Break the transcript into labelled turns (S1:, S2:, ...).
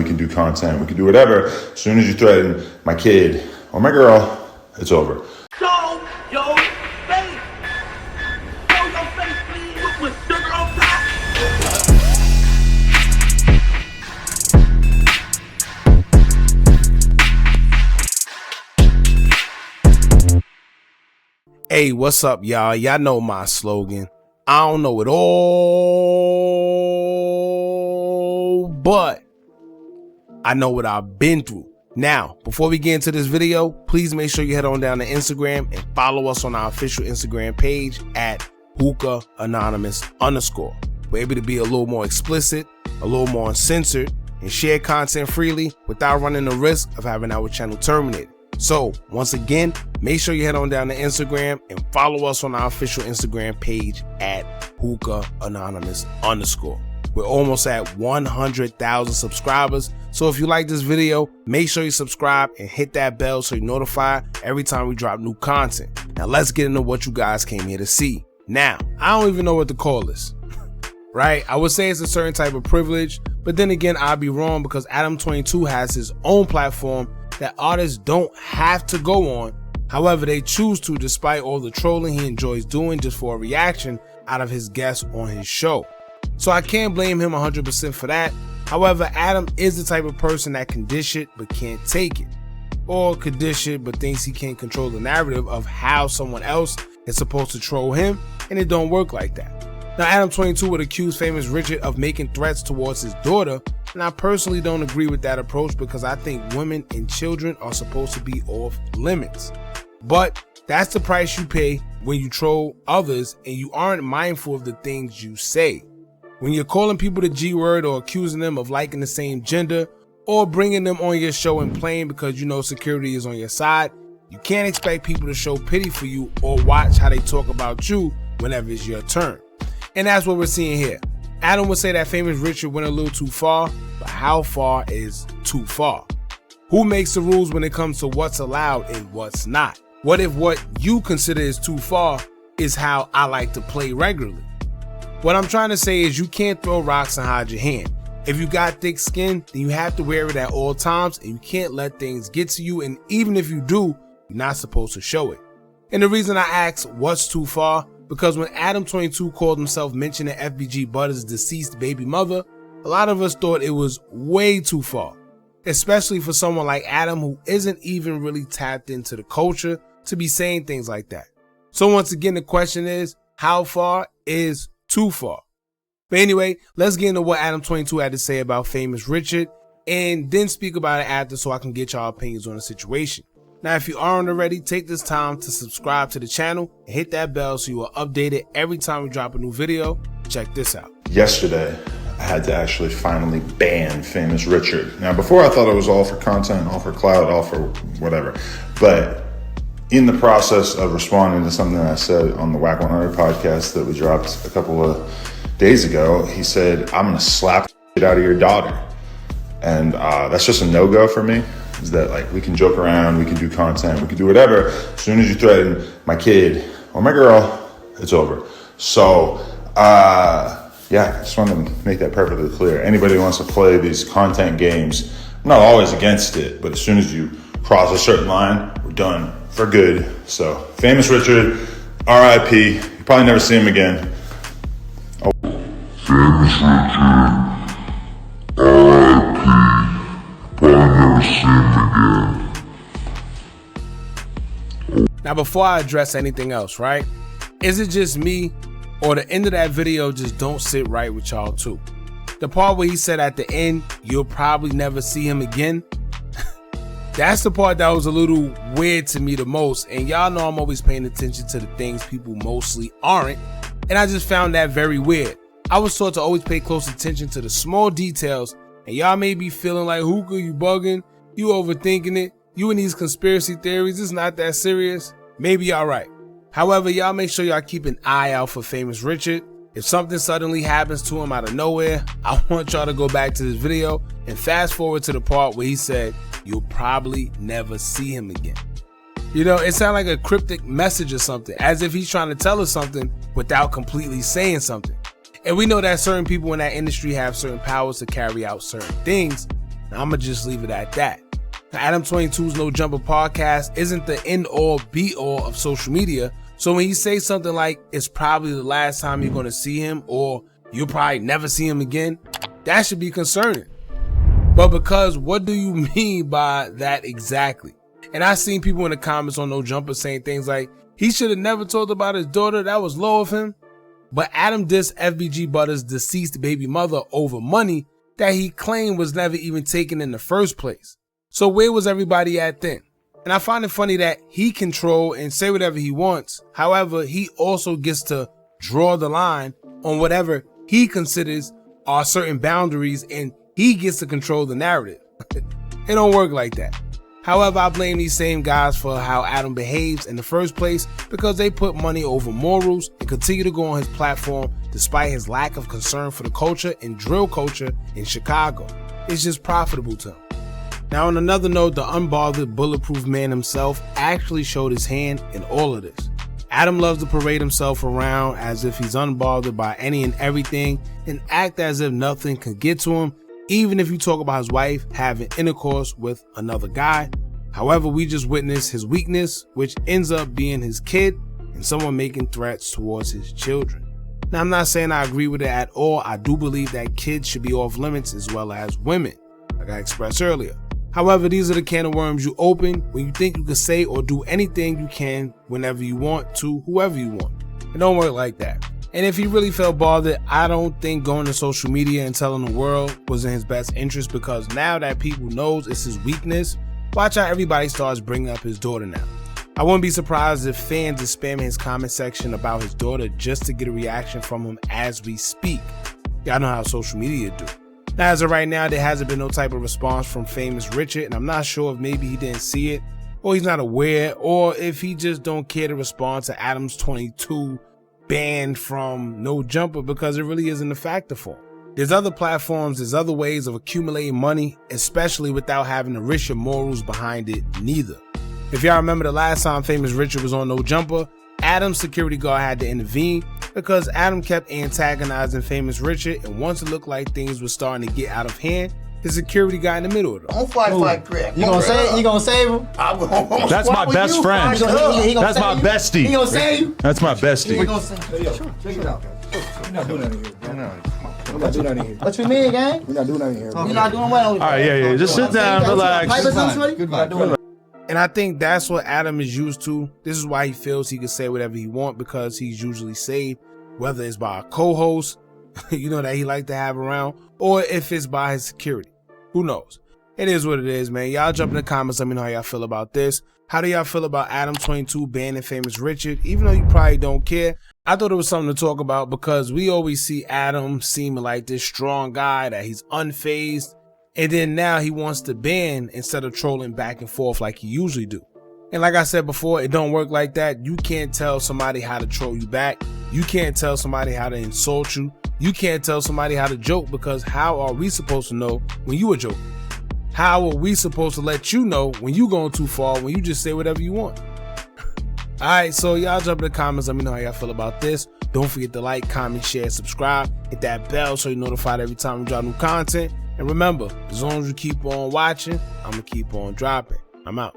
S1: we can do content, we can do whatever. As soon as you threaten my kid or my girl, it's over.
S2: Show your face. Show your face, please, with sugar on top.
S3: Hey, what's up, y'all? Y'all know my slogan. I don't know it all, but I know what I've been through. Now, before we get into this video, please make sure you head on down to Instagram and follow us on our official Instagram page at Hookah Anonymous _. We're able to be a little more explicit, a little more uncensored, and share content freely without running the risk of having our channel terminated. So, once again, make sure you head on down to Instagram and follow us on our official Instagram page at Hookah Anonymous _. We're almost at 100,000 subscribers. So if you like this video, make sure you subscribe and hit that bell so you're notified every time we drop new content. Now let's get into what you guys came here to see. Now, I don't even know what to call this, right? I would say it's a certain type of privilege, but then again, I'd be wrong because Adam22 has his own platform that artists don't have to go on. However, they choose to despite all the trolling he enjoys doing just for a reaction out of his guests on his show. So I can't blame him 100% for that. However, Adam is the type of person that can dish it but can't take it. Or could dish it but thinks he can't control the narrative of how someone else is supposed to troll him, and it don't work like that. Now, Adam22 would accuse Famous Richard of making threats towards his daughter, and I personally don't agree with that approach because I think women and children are supposed to be off limits. But that's the price you pay when you troll others and you aren't mindful of the things you say. When you're calling people the G word or accusing them of liking the same gender or bringing them on your show and playing because you know security is on your side, you can't expect people to show pity for you or watch how they talk about you whenever it's your turn. And that's what we're seeing here. Adam would say that Famous Richard went a little too far, but how far is too far? Who makes the rules when it comes to what's allowed and what's not? What if what you consider is too far is how I like to play regularly? What I'm trying to say is you can't throw rocks and hide your hand. If you got thick skin, then you have to wear it at all times and you can't let things get to you, and even if you do, you're not supposed to show it. And the reason I ask what's too far, because when Adam22 called himself mentioning FBG Butter's deceased baby mother, a lot of us thought it was way too far, especially for someone like Adam who isn't even really tapped into the culture to be saying things like that. So once again, the question is, how far is too far? But anyway, let's get into what Adam22 had to say about Famous Richard and then speak about it after so I can get y'all opinions on the situation. Now, if you aren't already, take this time to subscribe to the channel and hit that bell so you are updated every time we drop a new video. Check this out.
S1: Yesterday, I had to actually finally ban Famous Richard. Now, before I thought it was all for content, all for clout, all for whatever. But in the process of responding to something I said on the Whack 100 podcast that we dropped a couple of days ago, he said, I'm gonna slap it out of your daughter. And that's just a no-go for me. Is that like we can joke around, we can do content, we can do whatever. As soon as you threaten my kid or my girl, it's over. So yeah, I just wanted to make that perfectly clear. Anybody who wants to play these content games, I'm not always against it, but as soon as you cross a certain line, we're done for good. So Famous Richard, RIP, you probably never see him again. Oh.
S4: Famous Richard, RIP. Never see him again.
S3: Now, before I address anything else, right? Is it just me or the end of that video just don't sit right with y'all too? The part where he said at the end, you'll probably never see him again. That's the part that was a little weird to me the most. And y'all know I'm always paying attention to the things people mostly aren't. And I just found that very weird. I was taught to always pay close attention to the small details. And y'all may be feeling like, Hookah, you bugging, you overthinking it, you and these conspiracy theories, it's not that serious. Maybe y'all right. However, y'all make sure y'all keep an eye out for Famous Richard. If something suddenly happens to him out of nowhere, I want y'all to go back to this video and fast forward to the part where he said, you'll probably never see him again. You know, it sounds like a cryptic message or something, as if he's trying to tell us something without completely saying something. And we know that certain people in that industry have certain powers to carry out certain things. Now, I'ma just leave it at that. Now, Adam22's No Jumper podcast isn't the end-all, be-all of social media, so when he says something like, it's probably the last time you're gonna see him, or you'll probably never see him again, that should be concerning. But because what do you mean by that exactly? And I've seen people in the comments on No Jumper saying things like, he should have never told about his daughter, that was low of him. But Adam dissed FBG Butter's deceased baby mother over money that he claimed was never even taken in the first place. So where was everybody at then? And I find it funny that he can troll and say whatever he wants. However, he also gets to draw the line on whatever he considers are certain boundaries, and he gets to control the narrative. It don't work like that. However, I blame these same guys for how Adam behaves in the first place because they put money over morals and continue to go on his platform despite his lack of concern for the culture and drill culture in Chicago. It's just profitable to him. Now, on another note, the unbothered, bulletproof man himself actually showed his hand in all of this. Adam loves to parade himself around as if he's unbothered by any and everything and act as if nothing can get to him, even if you talk about his wife having intercourse with another guy. However, we just witnessed his weakness, which ends up being his kid and someone making threats towards his children. Now, I'm not saying I agree with it at all. I do believe that kids should be off limits as well as women, like I expressed earlier. However, these are the can of worms you open when you think you can say or do anything you can whenever you want to whoever you want. It don't work like that. And if he really felt bothered, I don't think going to social media and telling the world was in his best interest, because now that people knows it's his weakness, watch how everybody starts bringing up his daughter now. I wouldn't be surprised if fans is spamming his comment section about his daughter just to get a reaction from him as we speak. Y'all know how social media do. Now, as of right now, there hasn't been no type of response from Famous Richard, and I'm not sure if maybe he didn't see it, or he's not aware, or if he just don't care to respond to Adam22 banned from No Jumper because it really isn't a factor for him. There's other platforms, there's other ways of accumulating money, especially without having to risk your morals behind it neither. If y'all remember the last time Famous Richard was on No Jumper, Adam's security guard had to intervene because Adam kept antagonizing Famous Richard, and once it looked like things were starting to get out of hand, his security got in the middle of it.
S5: Don't fight like Greg.
S6: You gonna save? You gonna save him?
S7: That's my best friend. That's my bestie.
S6: He gonna save you?
S7: That's my bestie.
S6: He gonna save you. Check it out.
S5: We're not doing nothing here. We're not doing nothing here.
S6: What you mean, gang?
S5: We're not doing nothing here.
S6: You're not doing what?
S7: All right, yeah. Just sit down, relax.
S5: Goodbye.
S3: And I think that's what Adam is used to. This is why he feels he can say whatever he wants, because he's usually saved, whether it's by a co-host, that he like to have around, or if it's by his security. Who knows? It is what it is, man. Y'all jump in the comments. Let me know how y'all feel about this. How do y'all feel about Adam22 banning Famous Richard? Even though you probably don't care, I thought it was something to talk about because we always see Adam seeming like this strong guy, that he's unfazed. And then now he wants to ban instead of trolling back and forth like he usually do. And like I said before, it don't work like that. You can't tell somebody how to troll you back. You can't tell somebody how to insult you. You can't tell somebody how to joke, because how are we supposed to know when you are joking? How are we supposed to let you know when you going too far, when you just say whatever you want? Alright, so y'all jump in the comments. Let me know how y'all feel about this. Don't forget to like, comment, share, subscribe. Hit that bell so you're notified every time we drop new content. And remember, as long as you keep on watching, I'm going to keep on dropping. I'm out.